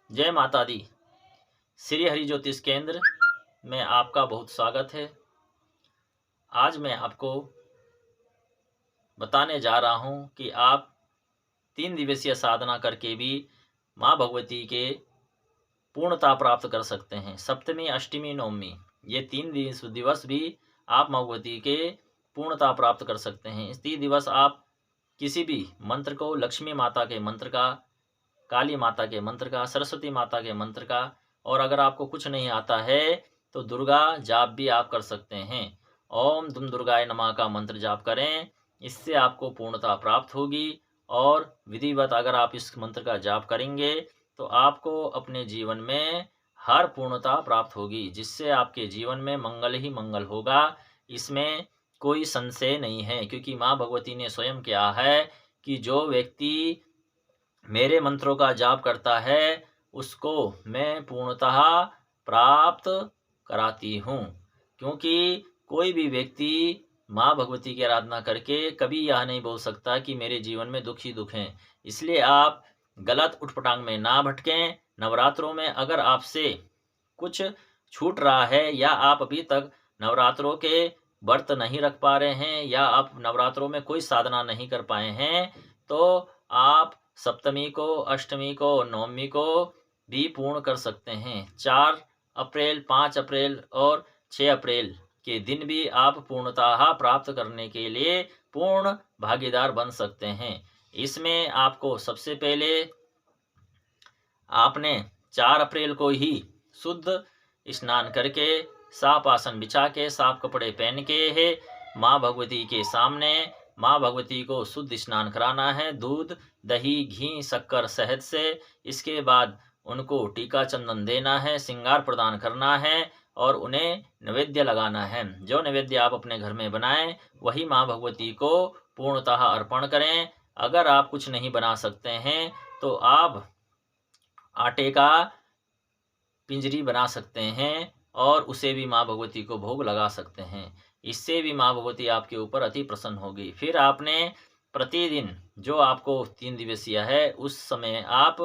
जय माता दी। श्री हरि ज्योतिष केंद्र में आपका बहुत स्वागत है। आज मैं आपको बताने जा रहा हूं कि आप 3 दिवसीय साधना करके भी माँ भगवती के पूर्णता प्राप्त कर सकते हैं। सप्तमी, अष्टमी, नवमी ये 3 दिवस भी आप माँ भगवती के पूर्णता प्राप्त कर सकते हैं। इस 3 दिवस आप किसी भी मंत्र को, लक्ष्मी माता के मंत्र का, काली माता के मंत्र का, सरस्वती माता के मंत्र का, और अगर आपको कुछ नहीं आता है तो दुर्गा जाप भी आप कर सकते हैं। ओम दुम दुर्गाय नमः का मंत्र जाप करें, इससे आपको पूर्णता प्राप्त होगी। और विधिवत अगर आप इस मंत्र का जाप करेंगे तो आपको अपने जीवन में हर पूर्णता प्राप्त होगी, जिससे आपके जीवन में मंगल ही मंगल होगा। इसमें कोई संशय नहीं है, क्योंकि माँ भगवती ने स्वयं कहा है कि जो व्यक्ति मेरे मंत्रों का जाप करता है उसको मैं पूर्णतः प्राप्त कराती हूँ। क्योंकि कोई भी व्यक्ति माँ भगवती की आराधना करके कभी यह नहीं बोल सकता कि मेरे जीवन में दुख ही दुख हैं। इसलिए आप गलत उठपटांग में ना भटकें। नवरात्रों में अगर आपसे कुछ छूट रहा है, या आप अभी तक नवरात्रों के व्रत नहीं रख पा रहे हैं, या आप नवरात्रों में कोई साधना नहीं कर पाए हैं, तो आप सप्तमी को, अष्टमी को, नवमी को भी पूर्ण कर सकते हैं। 4 अप्रैल, 5 अप्रैल और 6 अप्रैल के दिन भी आप पूर्णतः प्राप्त करने के लिए पूर्ण भागीदार बन सकते हैं। इसमें आपको सबसे पहले आपने 4 अप्रैल को ही शुद्ध स्नान करके, साफ आसन बिछा के, साफ कपड़े पहन के है माँ भगवती के सामने माँ भगवती को शुद्ध स्नान कराना है, दूध, दही, घी, शक्कर, शहद से। इसके बाद उनको टीका चंदन देना है, श्रृंगार प्रदान करना है और उन्हें नैवेद्य लगाना है। जो नैवेद्य आप अपने घर में बनाएं वही माँ भगवती को पूर्णतः अर्पण करें। अगर आप कुछ नहीं बना सकते हैं तो आप आटे का पिंजरी बना सकते हैं और उसे भी माँ भगवती को भोग लगा सकते हैं। इससे भी माँ भगवती आपके ऊपर अति प्रसन्न होगी। फिर आपने प्रतिदिन जो आपको 3 दिवसीय है उस समय आप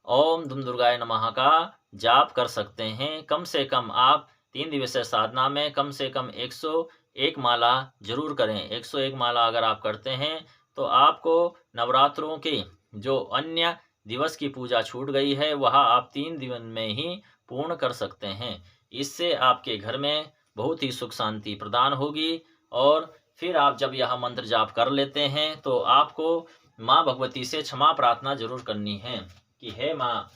ओम दुम दुर्गाय नमः का जाप कर सकते हैं। कम से कम आप 3 दिवसीय साधना में कम से कम 101 माला जरूर करें। 101 माला अगर आप करते हैं तो आपको नवरात्रों के जो अन्य दिवस की पूजा छूट गई है वह आप 3 दिन में ही पूर्ण कर सकते हैं। इससे आपके घर में बहुत ही सुख शांति प्रदान होगी। और फिर आप जब यह मंत्र जाप कर लेते हैं तो आपको माँ भगवती से क्षमा प्रार्थना जरूर करनी है कि हे माँ,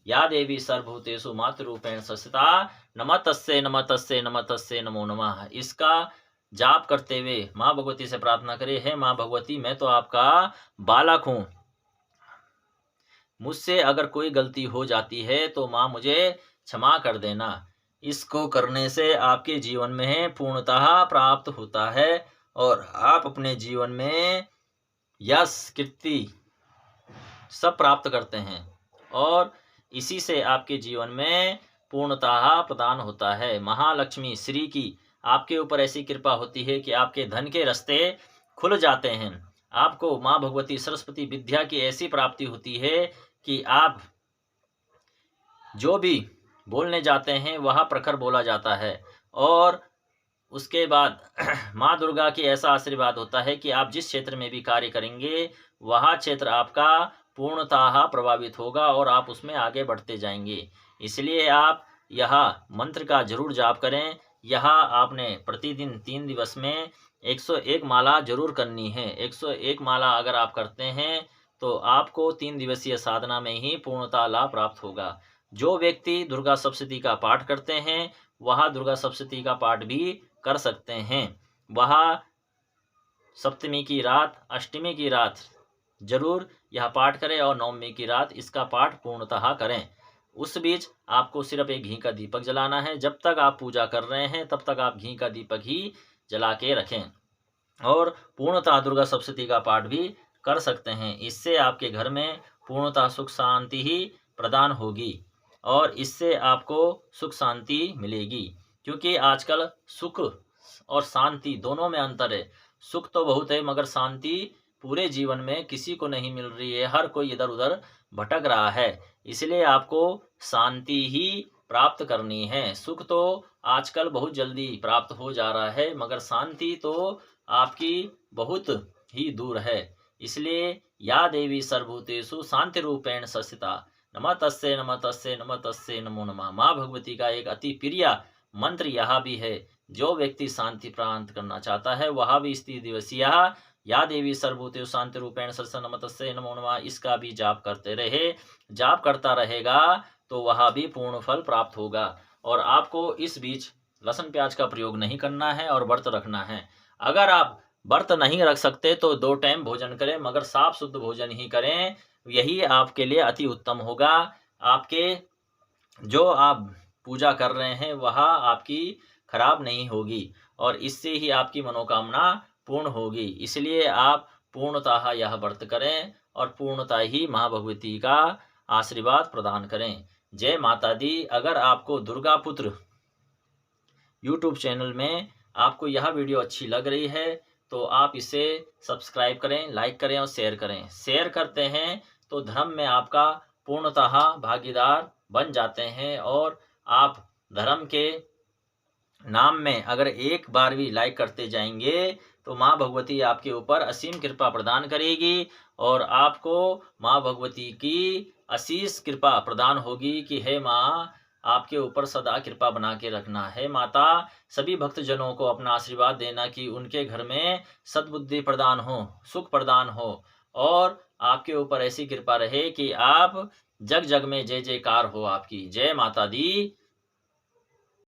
या देवी सर्वभूतेषु मातृरूपेण संस्थिता, नमस्तस्यै नमस्तस्यै नमस्तस्यै नमो नमः। इसका जाप करते हुए माँ भगवती से प्रार्थना करें, हे माँ भगवती, मैं तो आपका बालक हूँ, मुझसे अगर कोई गलती हो जाती है तो माँ मुझे क्षमा कर देना। इसको करने से आपके जीवन में पूर्णतः प्राप्त होता है और आप अपने जीवन में यश, कीर्ति सब प्राप्त करते हैं और इसी से आपके जीवन में पूर्णतः प्रदान होता है। महालक्ष्मी श्री की आपके ऊपर ऐसी कृपा होती है कि आपके धन के रास्ते खुल जाते हैं। आपको माँ भगवती सरस्वती विद्या की ऐसी प्राप्ति होती है कि आप जो भी बोलने जाते हैं वह प्रखर बोला जाता है। और उसके बाद माँ दुर्गा की ऐसा आशीर्वाद होता है कि आप जिस क्षेत्र में भी कार्य करेंगे वह क्षेत्र आपका पूर्णतः प्रभावित होगा और आप उसमें आगे बढ़ते जाएंगे। इसलिए आप यह मंत्र का जरूर जाप करें। यह आपने प्रतिदिन 3 दिवस में 101 माला जरूर करनी है। 101 माला अगर आप करते हैं तो आपको 3 दिवसीय साधना में ही पूर्णता लाभ प्राप्त होगा। जो व्यक्ति दुर्गा सप्तशती का पाठ करते हैं वह दुर्गा सप्तशती का पाठ भी कर सकते हैं। वह सप्तमी की रात, अष्टमी की रात जरूर यह पाठ करें और नवमी की रात इसका पाठ पूर्णतः करें। उस बीच आपको सिर्फ एक घी का दीपक जलाना है। जब तक आप पूजा कर रहे हैं तब तक आप घी का दीपक ही जला के रखें और पूर्णतः दुर्गा सप्तशती का पाठ भी कर सकते हैं। इससे आपके घर में पूर्णतः सुख शांति ही प्रदान होगी और इससे आपको सुख शांति मिलेगी। क्योंकि आजकल सुख और शांति दोनों में अंतर है। सुख तो बहुत है मगर शांति पूरे जीवन में किसी को नहीं मिल रही है। हर कोई इधर उधर भटक रहा है। इसलिए आपको शांति ही प्राप्त करनी है। सुख तो आजकल बहुत जल्दी प्राप्त हो जा रहा है, मगर शांति तो आपकी बहुत ही दूर है। इसलिए या देवी सर्वभूतेषु शांति रूपेण संस्थिता, नमः तस्यै नमः तस्यै नमः तस्यै नमो नमः। माँ भगवती का एक अति प्रिय मंत्र यह भी है। जो व्यक्ति शांति प्राप्त करना चाहता है वह भी इस दिवसीय या देवी सर्वभूतेषु शांति रूपेण संस्थिता नमः तस्यै नमो नमः इसका भी जाप करते रहे। जाप करता रहेगा तो वह भी पूर्ण फल प्राप्त होगा। और आपको इस बीच लहसुन प्याज का प्रयोग नहीं करना है और व्रत रखना है। अगर आप व्रत नहीं रख सकते तो 2 टाइम भोजन करें, मगर साफ शुद्ध भोजन ही करें। यही आपके लिए अति उत्तम होगा। आपके जो आप पूजा कर रहे हैं वह आपकी खराब नहीं होगी और इससे ही आपकी मनोकामना पूर्ण होगी। इसलिए आप पूर्णतः यह व्रत करें और पूर्णतः ही माँ भगवती का आशीर्वाद प्रदान करें। जय माता दी। अगर आपको दुर्गा पुत्र यूट्यूब चैनल में आपको यह वीडियो अच्छी लग रही है तो आप इसे सब्सक्राइब करें, लाइक करें और शेयर करें। शेयर करते हैं तो धर्म में आपका पूर्णतः भागीदार बन जाते हैं और आप धर्म के नाम में अगर एक बार भी लाइक करते जाएंगे तो माँ भगवती आपके ऊपर असीम कृपा प्रदान करेगी और आपको माँ भगवती की असीस कृपा प्रदान होगी कि हे माँ, आपके ऊपर सदा कृपा बना के रखना है। माता, सभी भक्तजनों को अपना आशीर्वाद देना कि उनके घर में सद्बुद्धि प्रदान हो, सुख प्रदान हो और आपके ऊपर ऐसी कृपा रहे कि आप जग जग में जय जयकार हो आपकी। जय माता दी।